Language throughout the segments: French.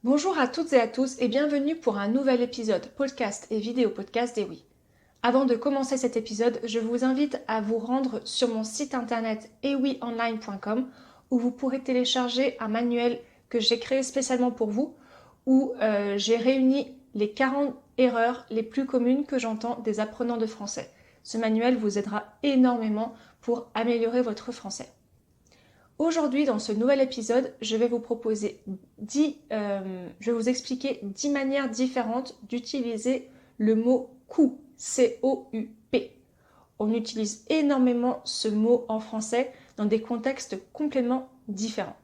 Bonjour à toutes et à tous et bienvenue pour un nouvel épisode podcast et vidéo podcast d'Ewi. Avant de commencer cet épisode, je vous invite à vous rendre sur mon site internet ewionline.com où vous pourrez télécharger un manuel que j'ai créé spécialement pour vous où j'ai réuni les 40 erreurs les plus communes que j'entends des apprenants de français. Ce manuel vous aidera énormément pour améliorer votre français. Aujourd'hui, dans ce nouvel épisode, je vais vous proposer je vais vous expliquer 10 manières différentes d'utiliser le mot coup, C-O-U-P. On utilise énormément ce mot en français dans des contextes complètement différents.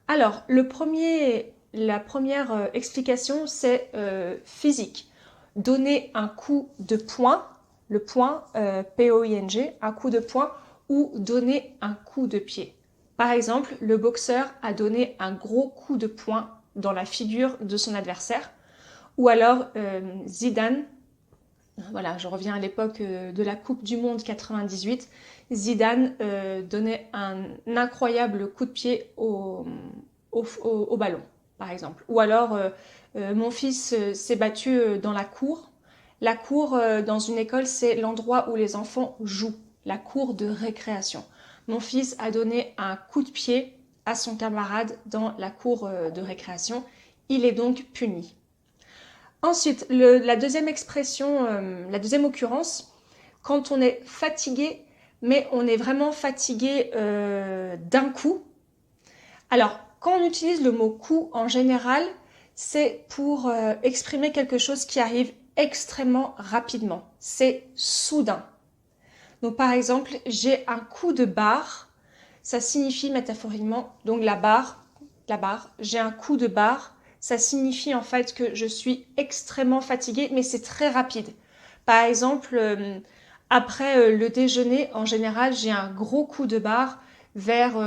Alors, la première explication, c'est physique. Donner un coup de poing, le poing, P-O-I-N-G, un coup de poing, ou donner un coup de pied. Par exemple, le boxeur a donné un gros coup de poing dans la figure de son adversaire. Ou alors Zidane, voilà, je reviens à l'époque de la Coupe du Monde 98, Zidane donnait un incroyable coup de pied au ballon, par exemple. Ou alors mon fils s'est battu dans la cour. La cour dans une école, c'est l'endroit où les enfants jouent, la cour de récréation. Mon fils a donné un coup de pied à son camarade dans la cour de récréation. Il est donc puni. Ensuite, la deuxième expression, la deuxième occurrence, quand on est fatigué, mais on est vraiment fatigué d'un coup. Alors, quand on utilise le mot coup, en général, c'est pour exprimer quelque chose qui arrive extrêmement rapidement. C'est soudain. Donc, par exemple, j'ai un coup de barre. Ça signifie métaphoriquement, donc la barre, j'ai un coup de barre. Ça signifie en fait que je suis extrêmement fatiguée, mais c'est très rapide. Par exemple, après le déjeuner, en général, j'ai un gros coup de barre vers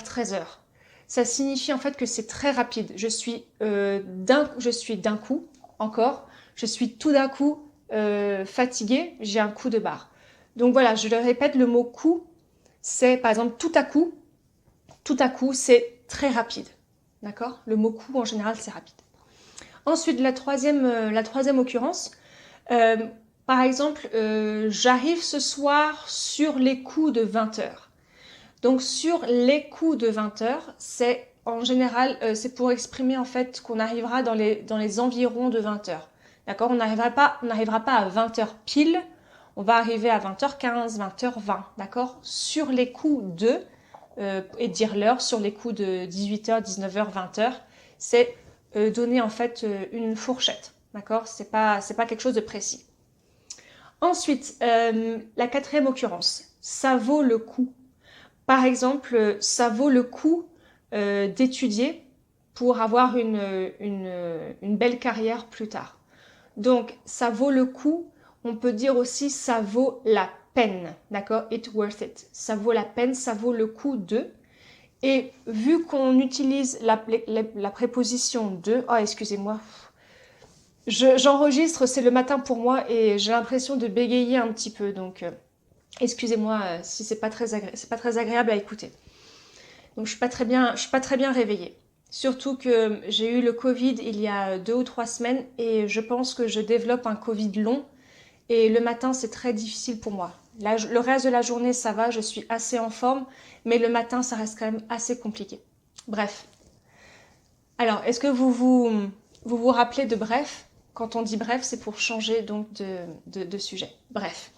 13 heures. Ça signifie en fait que c'est très rapide. Je suis d'un coup, encore, je suis tout d'un coup fatiguée, j'ai un coup de barre. Donc voilà, je le répète, le mot coup, c'est par exemple tout à coup, c'est très rapide. D'accord? Le mot coup, en général, c'est rapide. Ensuite, la troisième occurrence, euh, par exemple, j'arrive ce soir sur les coups de 20 heures. Donc, sur les coups de 20 heures, c'est en général, c'est pour exprimer en fait qu'on arrivera dans les environs de 20 heures. D'accord? On n'arrivera pas à 20 heures pile, on va arriver à 20h15, 20h20. D'accord? Sur les coups de, et dire l'heure, sur les coups de 18h, 19h, 20h, c'est donner en fait une fourchette. D'accord? C'est pas quelque chose de précis. Ensuite, la quatrième occurrence, ça vaut le coup. Par exemple, ça vaut le coup d'étudier pour avoir une belle carrière plus tard. Donc, ça vaut le coup. On peut dire aussi ça vaut la peine. D'accord? It's worth it. Ça vaut la peine, ça vaut le coup de. Et vu qu'on utilise la préposition de... Oh, excusez-moi. J'enregistre, c'est le matin pour moi et j'ai l'impression de bégayer un petit peu. Donc, excusez-moi si c'est pas très agréable à écouter. Donc je suis pas très bien réveillée. Surtout que j'ai eu le Covid il y a 2 ou 3 semaines et je pense que je développe un Covid long et le matin c'est très difficile pour moi. Là, le reste de la journée ça va, je suis assez en forme, mais le matin ça reste quand même assez compliqué. Bref. Alors, est-ce que vous rappelez de bref? Quand on dit bref, c'est pour changer donc de sujet. Bref.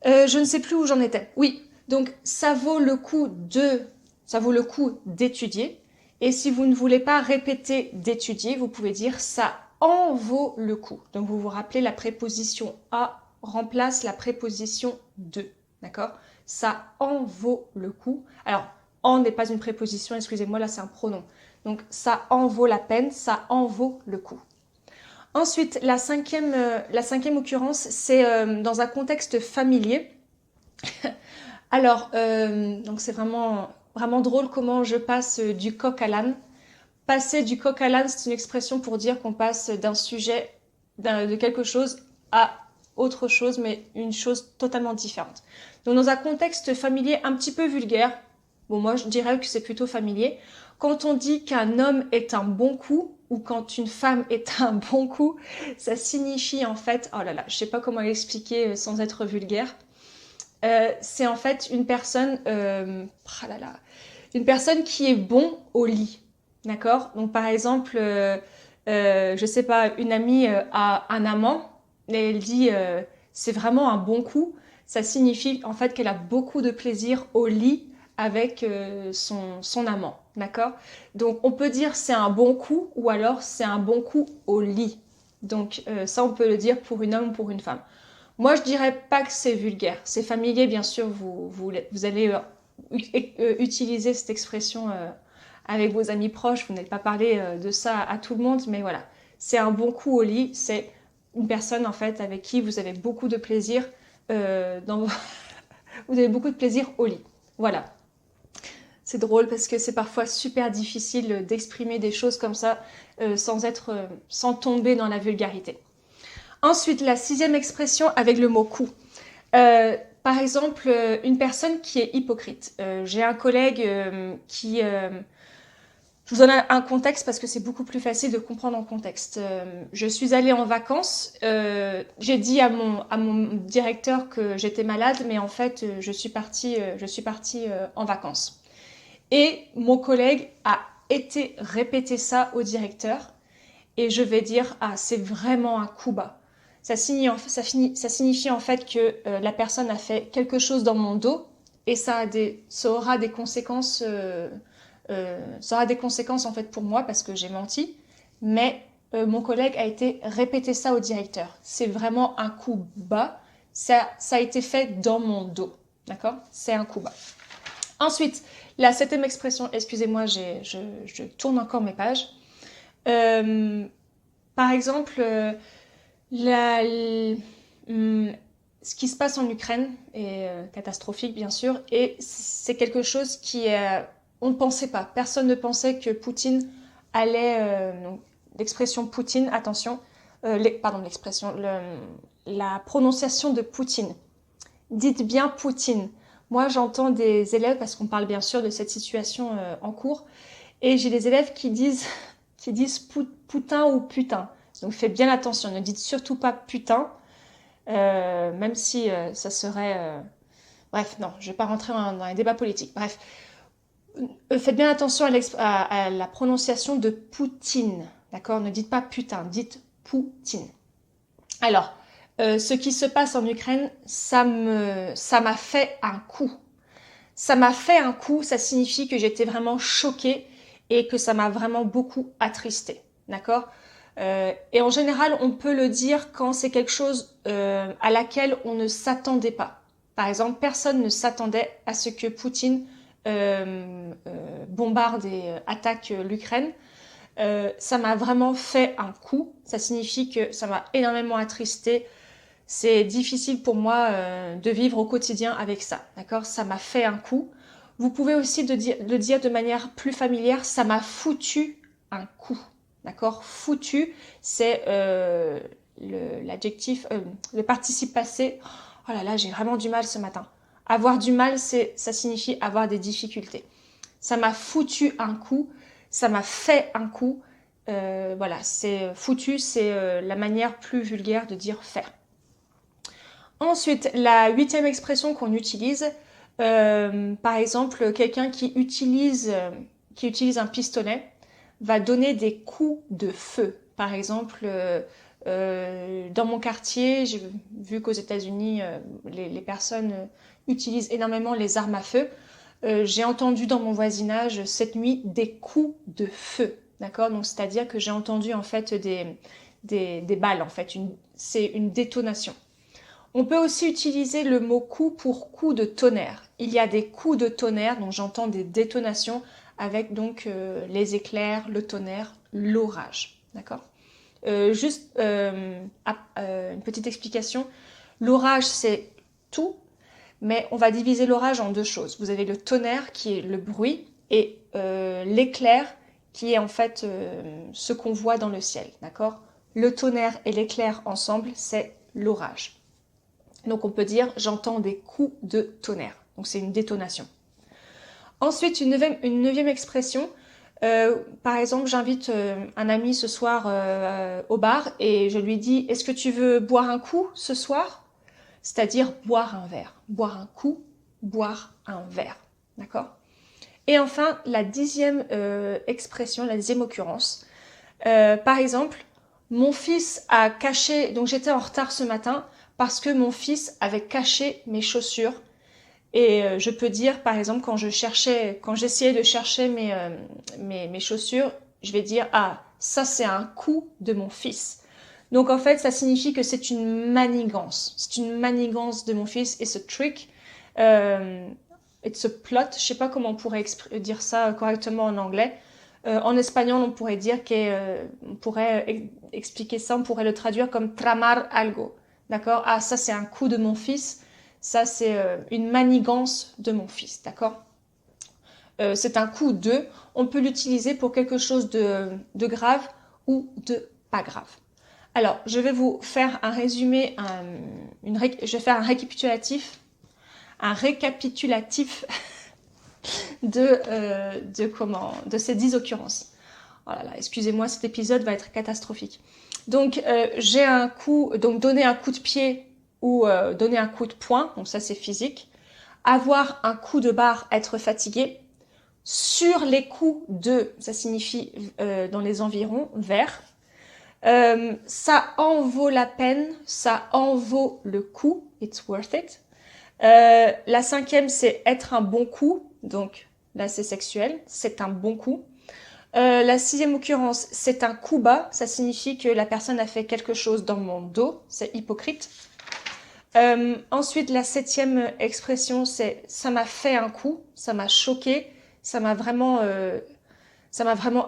Je ne sais plus où j'en étais. Oui, donc ça vaut le coup d'étudier. Et si vous ne voulez pas répéter d'étudier, vous pouvez dire ça en vaut le coup. Donc vous vous rappelez, la préposition à remplace la préposition de. D'accord? Ça en vaut le coup. Alors, en n'est pas une préposition, excusez-moi, là c'est un pronom. Donc ça en vaut la peine, ça en vaut le coup. Ensuite, la cinquième occurrence, c'est dans un contexte familier. Alors, donc c'est vraiment drôle comment je passe du coq à l'âne. Passer du coq à l'âne, c'est une expression pour dire qu'on passe d'un sujet, de quelque chose à autre chose, mais une chose totalement différente. Donc dans un contexte familier un petit peu vulgaire, Bon, moi, je dirais que c'est plutôt familier. Quand on dit qu'un homme est un bon coup, ou quand une femme est un bon coup, ça signifie en fait, oh là là, je sais pas comment l'expliquer sans être vulgaire. C'est en fait une personne, ah là là, une personne qui est bon au lit, d'accord? Donc par exemple, je sais pas, une amie a un amant et elle dit c'est vraiment un bon coup. Ça signifie en fait qu'elle a beaucoup de plaisir au lit avec son amant, d'accord? Donc on peut dire c'est un bon coup ou alors c'est un bon coup au lit. Donc ça on peut le dire pour une homme ou pour une femme. Moi, je dirais pas que c'est vulgaire. C'est familier, bien sûr. Vous allez utiliser cette expression avec vos amis proches. Vous n'allez pas parler de ça à tout le monde, mais voilà. C'est un bon coup au lit. C'est une personne, en fait, avec qui vous avez beaucoup de plaisir vous avez beaucoup de plaisir au lit. Voilà. C'est drôle parce que c'est parfois super difficile d'exprimer des choses comme ça sans tomber dans la vulgarité. Ensuite, la 6e expression avec le mot coup. Par exemple, une personne qui est hypocrite. J'ai un collègue qui... je vous donne un contexte parce que c'est beaucoup plus facile de comprendre en contexte. Je suis allée en vacances. J'ai dit à mon directeur que j'étais malade, mais en fait, je suis partie en vacances. Et mon collègue a été répéter ça au directeur. Et je vais dire, ah, c'est vraiment un coup bas. Ça signifie en fait que la personne a fait quelque chose dans mon dos et ça aura des conséquences, en fait pour moi parce que j'ai menti. Mais mon collègue a été répéter ça au directeur. C'est vraiment un coup bas. Ça a été fait dans mon dos. D'accord? C'est un coup bas. Ensuite, la 7e expression, excusez-moi, je tourne encore mes pages. Par exemple, ce qui se passe en Ukraine est catastrophique, bien sûr, et c'est quelque chose on ne pensait pas. Personne ne pensait que Poutine allait... donc, l'expression Poutine, attention, la prononciation de Poutine. Dites bien Poutine. Moi, j'entends des élèves, parce qu'on parle bien sûr de cette situation en cours, et j'ai des élèves qui disent Poutin ou putain. Donc faites bien attention, ne dites surtout pas putain, même si ça serait... Bref, non, je ne vais pas rentrer dans les débats politiques. Bref, faites bien attention à la prononciation de Poutine, d'accord? Ne dites pas putain, dites Poutine. Alors, ce qui se passe en Ukraine, ça m'a fait un coup. Ça m'a fait un coup, ça signifie que j'étais vraiment choquée et que ça m'a vraiment beaucoup attristée, d'accord? Et en général, on peut le dire quand c'est quelque chose à laquelle on ne s'attendait pas. Par exemple, personne ne s'attendait à ce que Poutine bombarde et attaque l'Ukraine. Ça m'a vraiment fait un coup. Ça signifie que ça m'a énormément attristée. C'est difficile pour moi de vivre au quotidien avec ça, d'accord? Ça m'a fait un coup. Vous pouvez aussi le dire de manière plus familière, ça m'a foutu un coup, d'accord? Foutu, c'est l'adjectif, le participe passé. Oh là là, j'ai vraiment du mal ce matin. Avoir du mal, ça signifie avoir des difficultés. Ça m'a foutu un coup, ça m'a fait un coup. Voilà, c'est foutu, c'est la manière plus vulgaire de dire faire. Ensuite, la 8e expression qu'on utilise, par exemple, quelqu'un qui utilise un pistolet va donner des coups de feu. Par exemple, dans mon quartier, j'ai vu qu'aux États-Unis, les personnes utilisent énormément les armes à feu. J'ai entendu dans mon voisinage cette nuit des coups de feu. D'accord? Donc, c'est-à-dire que j'ai entendu en fait des balles. En fait, c'est une détonation. On peut aussi utiliser le mot coup pour coup de tonnerre. Il y a des coups de tonnerre, donc j'entends des détonations avec donc les éclairs, le tonnerre, l'orage. D'accord? Juste une petite explication. L'orage, c'est tout, mais on va diviser l'orage en deux choses. Vous avez le tonnerre qui est le bruit et l'éclair qui est en fait ce qu'on voit dans le ciel. D'accord? Le tonnerre et l'éclair ensemble, c'est l'orage. Donc on peut dire j'entends des coups de tonnerre. Donc c'est une détonation. Ensuite, une neuvième expression. Par exemple, j'invite un ami ce soir au bar et je lui dis, est-ce que tu veux boire un coup ce soir? C'est-à-dire boire un verre. Boire un coup, boire un verre. D'accord? Et enfin, la dixième expression, la dixième occurrence. Par exemple, mon fils a caché, donc j'étais en retard ce matin parce que mon fils avait caché mes chaussures. Et je peux dire, par exemple, quand j'essayais de chercher mes chaussures, je vais dire, ah, ça c'est un coup de mon fils. Donc en fait, ça signifie que c'est une manigance. C'est une manigance de mon fils. It's a trick. It's a plot. Je sais pas comment on pourrait dire ça correctement en anglais. En espagnol, on pourrait dire on pourrait expliquer ça, on pourrait le traduire comme tramar algo. D'accord? Ah, ça c'est un coup de mon fils. Ça c'est une manigance de mon fils. D'accord? C'est un coup de. On peut l'utiliser pour quelque chose de grave ou de pas grave. Alors, je vais vous faire un résumé, je vais faire un récapitulatif de ces 10 occurrences. Oh là là, excusez-moi, cet épisode va être catastrophique. Donc, j'ai un coup, donc donner un coup de pied ou donner un coup de poing, donc ça c'est physique. Avoir un coup de barre, être fatigué. Sur les coups de, ça signifie dans les environs, vers. Ça en vaut la peine, ça en vaut le coup, it's worth it. La cinquième, c'est être un bon coup, donc là c'est sexuel, c'est un bon coup. La sixième occurrence, c'est un coup bas, ça signifie que la personne a fait quelque chose dans mon dos, c'est hypocrite. Ensuite, la septième expression, c'est ça m'a fait un coup, ça m'a choqué, ça m'a vraiment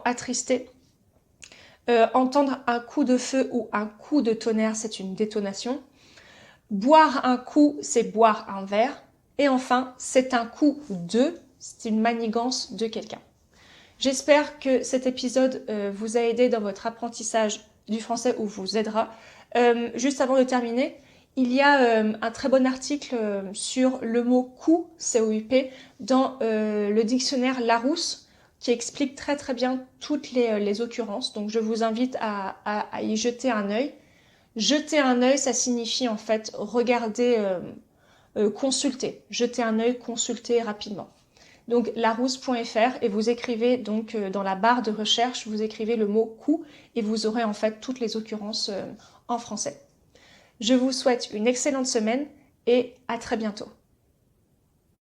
attristé. Entendre un coup de feu ou un coup de tonnerre, c'est une détonation. Boire un coup, c'est boire un verre. Et enfin, c'est un coup de, c'est une manigance de quelqu'un. J'espère que cet épisode vous a aidé dans votre apprentissage du français ou vous aidera. Juste avant de terminer, il y a un très bon article sur le mot coup, C-O-U-P, dans le dictionnaire Larousse, qui explique très très bien toutes les occurrences. Donc je vous invite à y jeter un œil. Jeter un œil, ça signifie en fait regarder, consulter. Jeter un œil, consulter rapidement. Donc larousse.fr et vous écrivez donc dans la barre de recherche, vous écrivez le mot coup et vous aurez en fait toutes les occurrences en français. Je vous souhaite une excellente semaine et à très bientôt.